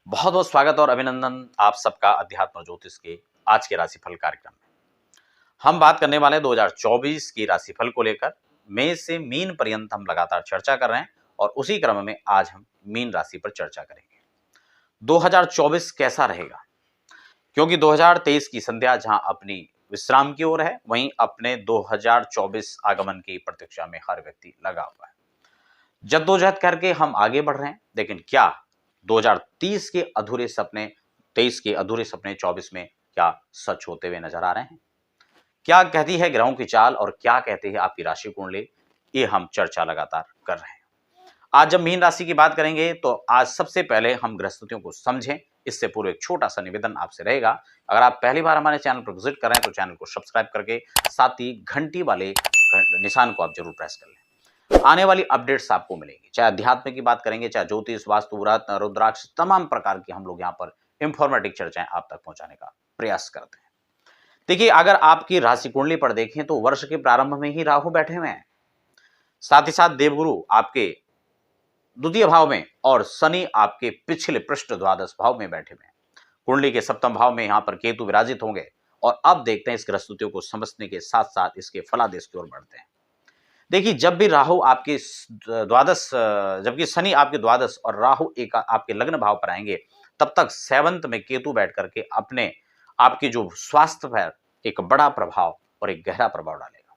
बहुत बहुत स्वागत और अभिनंदन आप सबका अध्यात्म ज्योतिष के आज के राशिफल कार्यक्रम में। हम बात करने वाले हैं 2024 की राशिफल को लेकर। मेष से मीन पर्यंत हम लगातार चर्चा कर रहे हैं और उसी क्रम में आज हम मीन राशि पर चर्चा करेंगे। 2024 कैसा रहेगा, क्योंकि 2023 की संध्या जहां अपनी विश्राम की ओर है, वहीं अपने 2024 आगमन की प्रतीक्षा में हर व्यक्ति लगा हुआ है। जद्दोजहद करके हम आगे बढ़ रहे हैं, लेकिन क्या 2030 के अधूरे सपने 23 के अधूरे सपने 24 में क्या सच होते हुए नजर आ रहे हैं? क्या कहती है ग्रहों की चाल और क्या कहती है आपकी राशि कुंडली, ये हम चर्चा लगातार कर रहे हैं। आज जब मीन राशि की बात करेंगे तो आज सबसे पहले हम ग्रहस्थितियों को समझें। इससे पूर्व एक छोटा सा निवेदन आपसे रहेगा, अगर आप पहली बार हमारे चैनल पर विजिट कर रहे हैं तो चैनल को सब्सक्राइब करके साथ ही घंटी वाले निशान को आप जरूर प्रेस कर लें। आने वाली अपडेट्स आपको मिलेंगी, चाहे अध्यात्म की बात करेंगे, चाहे ज्योतिष, वास्तु, रत्न, रुद्राक्ष, तमाम प्रकार की हम लोग यहाँ पर इंफॉर्मेटिव चर्चाएं आप तक पहुंचाने का प्रयास करते हैं। देखिए, अगर आपकी राशि कुंडली पर देखें तो वर्ष के प्रारंभ में ही राहु बैठे हुए हैं, साथ ही साथ देवगुरु आपके द्वितीय भाव में और शनि आपके पिछले पृष्ठ द्वादश भाव में बैठे हुए हैं। कुंडली के सप्तम भाव में यहाँ पर केतु विराजित होंगे। और अब देखते हैं इस ग्रहस्थितियों को समझने के साथ साथ इसके फलादेश की ओर बढ़ते हैं। देखिए, जब भी राहु आपके द्वादश, जबकि शनि आपके द्वादश और राहु एक आपके लग्न भाव पर आएंगे, तब तक सेवंथ में केतु बैठ करके अपने आपके जो स्वास्थ्य पर एक बड़ा प्रभाव और एक गहरा प्रभाव डालेगा।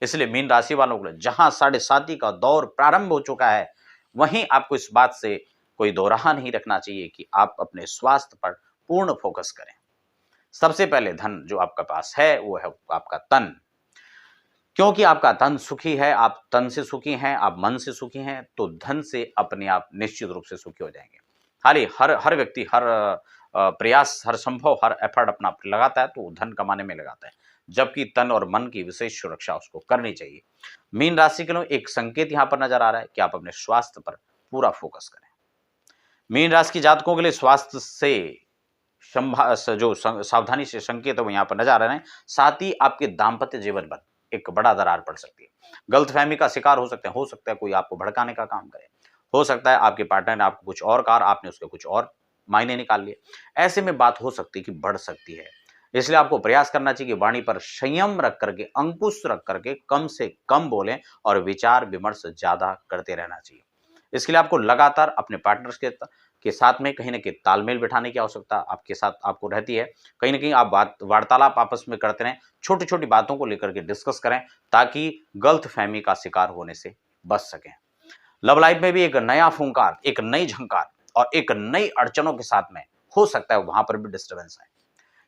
इसलिए मीन राशि वालों को जहां 7.5 का दौर प्रारंभ हो चुका है, वहीं आपको इस बात से कोई दो राह नहीं रखना चाहिए कि आप अपने स्वास्थ्य पर पूर्ण फोकस करें। सबसे पहले धन जो आपका पास है वो है आपका तन, क्योंकि आपका तन सुखी है, आप तन से सुखी हैं, आप मन से सुखी हैं, तो धन से अपने आप निश्चित रूप से सुखी हो जाएंगे। हालांकि हर व्यक्ति हर प्रयास, हर संभव, हर एफर्ट अपना लगाता है तो वो धन कमाने में लगाता है, जबकि तन और मन की विशेष सुरक्षा उसको करनी चाहिए। मीन राशि के लिए एक संकेत यहाँ पर नजर आ रहा है कि आप अपने स्वास्थ्य पर पूरा फोकस करें। मीन राशि की जातकों के लिए स्वास्थ्य से जो सावधानी से संकेत है यहाँ पर नजर आ रहे हैं। साथ ही आपके दाम्पत्य जीवन पर एक बड़ा दरार पड़ सकती है, गलतफहमी का शिकार हो सकता है कोई आपको भड़काने का काम करे, हो सकता है आपके पार्टनर ने आपको कुछ और कहा, आपने उसके कुछ और मायने निकाल लिए। ऐसे में बात हो सकती है कि बढ़ सकती है। इसलिए आपको प्रयास करना चाहिए कि वाणी पर संयम रख करके, अंकुश रख करके कम से कम बोलें और विचार विमर्श ज्यादा करते रहना चाहिए। इसके लिए आपको लगातार अपने पार्टनर्स के साथ में कहीं ना कहीं तालमेल बिठाने की आवश्यकता आपके साथ आपको रहती है। कहीं ना कहीं आप वार्तालाप आपस में करते रहें, छोटी छोटी बातों को लेकर के डिस्कस करें, ताकि गलतफहमी का शिकार होने से बच सकें। लव लाइफ में भी एक नया फूंकार, एक नई झंकार और एक नई अड़चनों के साथ में हो सकता है वहां पर भी डिस्टर्बेंस है।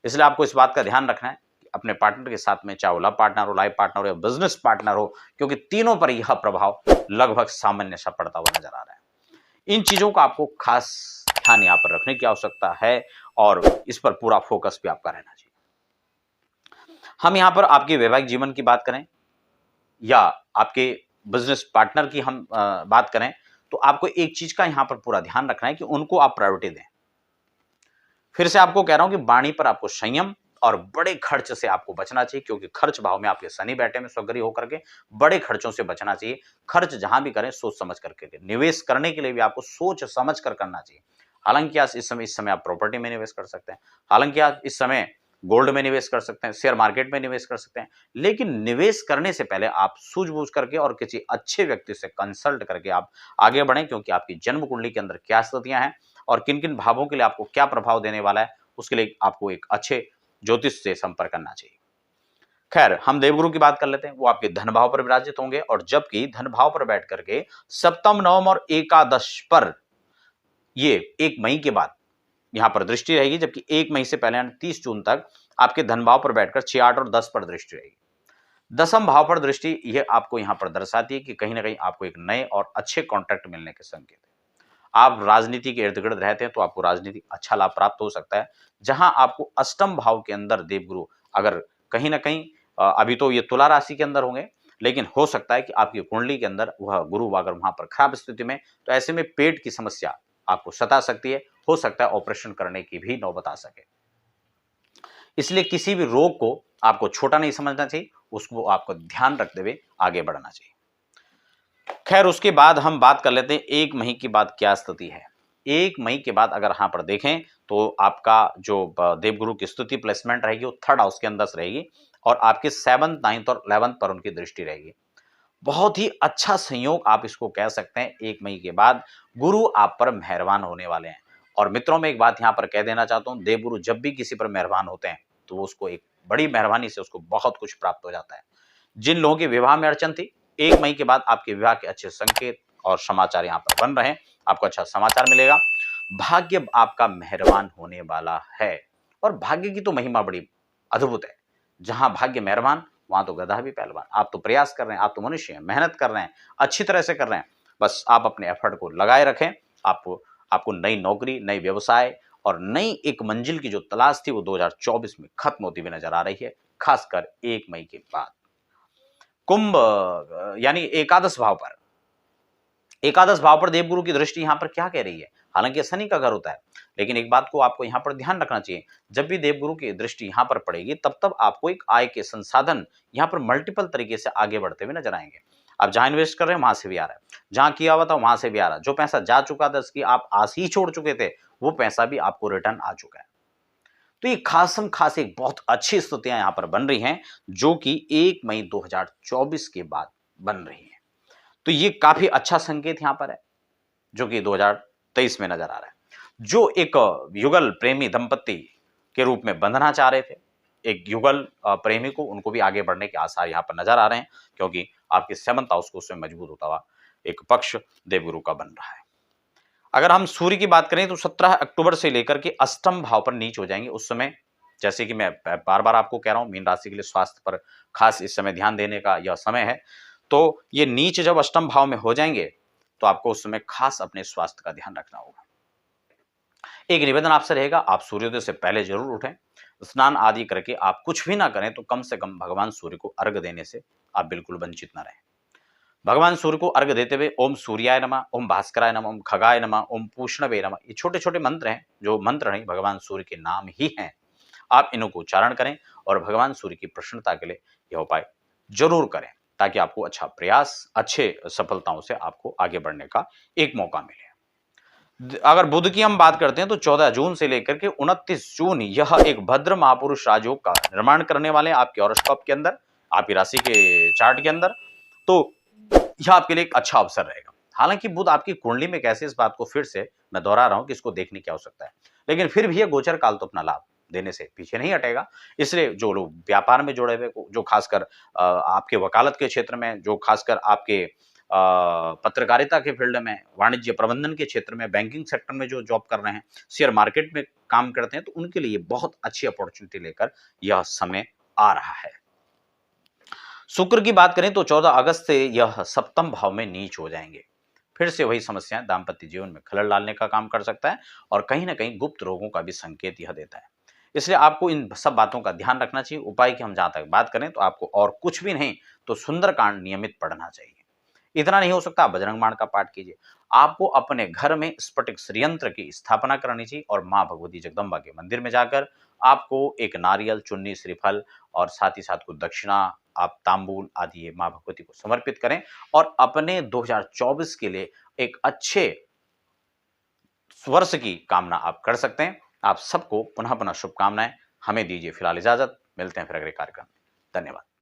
इसलिए आपको इस बात का ध्यान रखना है कि अपने पार्टनर के साथ में, चाहे वो लव पार्टनर हो, लाइफ पार्टनर हो या बिजनेस पार्टनर हो, क्योंकि तीनों पर यह प्रभाव लगभग सामान्य सा पड़ता हुआ नजर आ रहा है। इन चीजों का आपको खास ध्यान यहाँ पर रखने की आवश्यकता है और इस पर पूरा फोकस भी आपका रहना चाहिए। हम यहाँ पर आपके वैवाहिक जीवन की बात करें या आपके बिजनेस पार्टनर की हम बात करें, तो आपको एक चीज का यहाँ पर पूरा ध्यान रखना है कि उनको आप प्रायोरिटी दें। फिर से आपको कह रहा हूं कि वाणी पर आपको संयम और बड़े खर्च से आपको बचना चाहिए, क्योंकि खर्च भाव में आपके शनि बैठे में स्वग्रही होकर के बड़े खर्चों से बचना चाहिए। खर्च जहां भी करें सोच समझ करके, निवेश करने के लिए भी आपको सोच समझ कर करना चाहिए। हालांकि आज इस समय आप प्रॉपर्टी में निवेश कर सकते हैं, हालांकि आप इस समय गोल्ड में निवेश कर सकते हैं, शेयर मार्केट में निवेश कर सकते हैं, लेकिन निवेश करने से पहले आप सूझबूझ करके और किसी अच्छे व्यक्ति से कंसल्ट करके आप आगे बढ़ें, क्योंकि आपकी जन्म कुंडली के अंदर क्या स्थितियां हैं और किन किन भावों के लिए आपको क्या प्रभाव देने वाला है, उसके लिए आपको एक अच्छे ज्योतिष से संपर्क करना चाहिए। खैर, हम देवगुरु की बात कर लेते हैं। वो आपके धन भाव पर विराजित होंगे और जबकि धन भाव पर बैठ करके सप्तम, नवम और एकादश पर ये 1 मई के बाद यहां पर दृष्टि रहेगी, जबकि 1 मई से पहले 30 जून तक आपके धन भाव पर बैठकर 6, 8 और 10 पर दृष्टि रहेगी। दसम भाव पर दृष्टि यह आपको यहां पर दर्शाती है कि कहीं ना कहीं आपको एक नए और अच्छे कॉन्ट्रैक्ट मिलने के संकेत है। आप राजनीति के इर्द गिर्द रहते हैं तो आपको राजनीति अच्छा लाभ प्राप्त हो सकता है। जहां आपको अष्टम भाव के अंदर देवगुरु अगर कहीं ना कहीं अभी तो ये तुला राशि के अंदर होंगे, लेकिन हो सकता है कि आपकी कुंडली के अंदर वह गुरु अगर वहां पर खराब स्थिति में, तो ऐसे में पेट की समस्या आपको सता सकती है। हो सकता है ऑपरेशन करने की भी नौबत आ सके। इसलिए किसी भी रोग को आपको छोटा नहीं समझना चाहिए, उसको आपको ध्यान रखते हुए आगे बढ़ना चाहिए। खैर, उसके बाद हम बात कर लेते हैं 1 मई के बाद क्या स्थिति है। 1 मई के बाद अगर यहाँ पर देखें तो आपका जो देवगुरु की स्तुति प्लेसमेंट रहेगी वो 3rd हाउस के अंदर से रहेगी और आपके 7th 9th और 11th पर उनकी दृष्टि रहेगी। बहुत ही अच्छा संयोग आप इसको कह सकते हैं। 1 मई के बाद गुरु आप पर मेहरबान होने वाले हैं। और मित्रों, मैं एक बात यहाँ पर कह देना चाहता हूँ, देवगुरु जब भी किसी पर मेहरबान होते हैं तो वो उसको एक बड़ी मेहरबानी से उसको बहुत कुछ प्राप्त हो जाता है। जिन लोगों के विवाह में अड़चन थी, 1 मई के बाद आपके विवाह के अच्छे संकेत और समाचार यहाँ पर बन रहे हैं। आपको अच्छा समाचार मिलेगा। भाग्य आपका मेहरबान होने वाला है और भाग्य की तो महिमा बड़ी अद्भुत है। जहां भाग्य मेहरबान वहां तो गधा भी पहलवान। आप तो प्रयास कर रहे हैं, आप तो मनुष्य हैं, मेहनत कर रहे हैं, अच्छी तरह से कर रहे हैं। बस आप अपने एफर्ट को लगाए रखें। आपको नई नौकरी, नई व्यवसाय और नई एक मंजिल की जो तलाश थी वो 2024 में खत्म होती हुई नजर आ रही है, खासकर 1 मई के बाद। कुंभ यानी एकादश भाव पर देवगुरु की दृष्टि यहां पर क्या कह रही है? हालांकि शनि का घर होता है, लेकिन एक बात को आपको यहां पर ध्यान रखना चाहिए, जब भी देवगुरु की दृष्टि यहां पर पड़ेगी तब आपको एक आय के संसाधन यहां पर मल्टीपल तरीके से आगे बढ़ते हुए नजर आएंगे। आप जहां इन्वेस्ट कर रहे हैं वहां से भी आ रहा है, जहां किया हुआ था वहां से भी आ रहा है। जो पैसा जा चुका था, इसकी आप आस ही छोड़ चुके थे, वो पैसा भी आपको रिटर्न आ चुका है। तो ये खासम खास एक बहुत अच्छी स्थितियां यहां पर बन रही हैं, जो कि 1 मई 2024 के बाद बन रही हैं। तो ये काफी अच्छा संकेत यहां पर है, जो कि 2023 में नजर आ रहा है। जो एक युगल प्रेमी दंपत्ति के रूप में बंधना चाह रहे थे, एक युगल प्रेमी को, उनको भी आगे बढ़ने के आसार यहां पर नजर आ रहे हैं, क्योंकि आपके 7th हाउस को उसमें मजबूत होता हुआ एक पक्ष देवगुरु का बन रहा है। अगर हम सूर्य की बात करें तो 17 अक्टूबर से लेकर के अष्टम भाव पर नीच हो जाएंगे। उस समय, जैसे कि मैं बार बार आपको कह रहा हूं, मीन राशि के लिए स्वास्थ्य पर खास इस समय ध्यान देने का यह समय है। तो ये नीच जब अष्टम भाव में हो जाएंगे तो आपको उस समय खास अपने स्वास्थ्य का ध्यान रखना होगा। एक निवेदन आपसे रहेगा, आप सूर्योदय से पहले जरूर उठें। स्नान आदि करके आप कुछ भी ना करें तो कम से कम भगवान सूर्य को अर्घ्य देने से आप बिल्कुल वंचित ना रहें। भगवान सूर्य को अर्घ्य देते हुए ओम सूर्याय नमः, ओम भास्कराय नमः, ओम खगाय नमः, ओम पूष्णवे नमः, ये छोटे छोटे मंत्र हैं, जो मंत्र नहीं भगवान सूर्य के नाम ही हैं। आप इनको उच्चारण करें और भगवान सूर्य की प्रसन्नता के लिए यह उपाय जरूर करें, ताकि आपको अच्छा प्रयास, अच्छे सफलताओं से आपको आगे बढ़ने का एक मौका मिले। अगर बुध की हम बात करते हैं तो 14 जून से लेकर के 29 जून यह एक भद्र महापुरुष राजयोग का निर्माण करने वाले हैं आपके हॉरोस्कोप के अंदर, आपकी राशि के चार्ट के अंदर। तो यह आपके लिए एक अच्छा अवसर रहेगा। हालांकि बुध आपकी कुंडली में कैसे, इस बात को फिर से मैं दोहरा रहा हूं कि इसको देखने की आवश्यकता है, लेकिन फिर भी यह गोचर काल तो अपना लाभ देने से पीछे नहीं हटेगा। इसलिए जो लोग व्यापार में जुड़े हुए, जो खासकर आपके वकालत के क्षेत्र में, जो खासकर आपके पत्रकारिता के फील्ड में, वाणिज्य प्रबंधन के क्षेत्र में, बैंकिंग सेक्टर में जो जॉब कर रहे हैं, शेयर मार्केट में काम करते हैं, तो उनके लिए बहुत अच्छी अपॉर्चुनिटी लेकर यह समय आ रहा है। शुक्र की बात करें तो 14 अगस्त से यह सप्तम भाव में नीच हो जाएंगे। फिर से वही समस्याएं दाम्पत्य जीवन में खलल डालने का काम कर सकता है और कहीं ना कहीं गुप्त रोगों का भी संकेत यह देता है। इसलिए आपको इन सब बातों का ध्यान रखना चाहिए। उपाय की हम जहां तक बात करें तो आपको और कुछ भी नहीं तो सुंदरकांड नियमित पढ़ना चाहिए। इतना नहीं हो सकता, आप बजरंग बाण का पाठ कीजिए। आपको अपने घर में स्फटिक श्रीयंत्र की स्थापना करनी चाहिए और मां भगवती जगदम्बा के मंदिर में जाकर आपको एक नारियल, चुन्नी, श्रीफल और साथ ही साथ कुछ दक्षिणा, आप तांबूल आदि ये मां भगवती को समर्पित करें और अपने 2024 के लिए एक अच्छे वर्ष की कामना आप कर सकते हैं। आप सबको पुनः पुनः शुभकामनाएं। हमें दीजिए फिलहाल इजाजत, मिलते हैं फिर अगले कार्यक्रम में। धन्यवाद।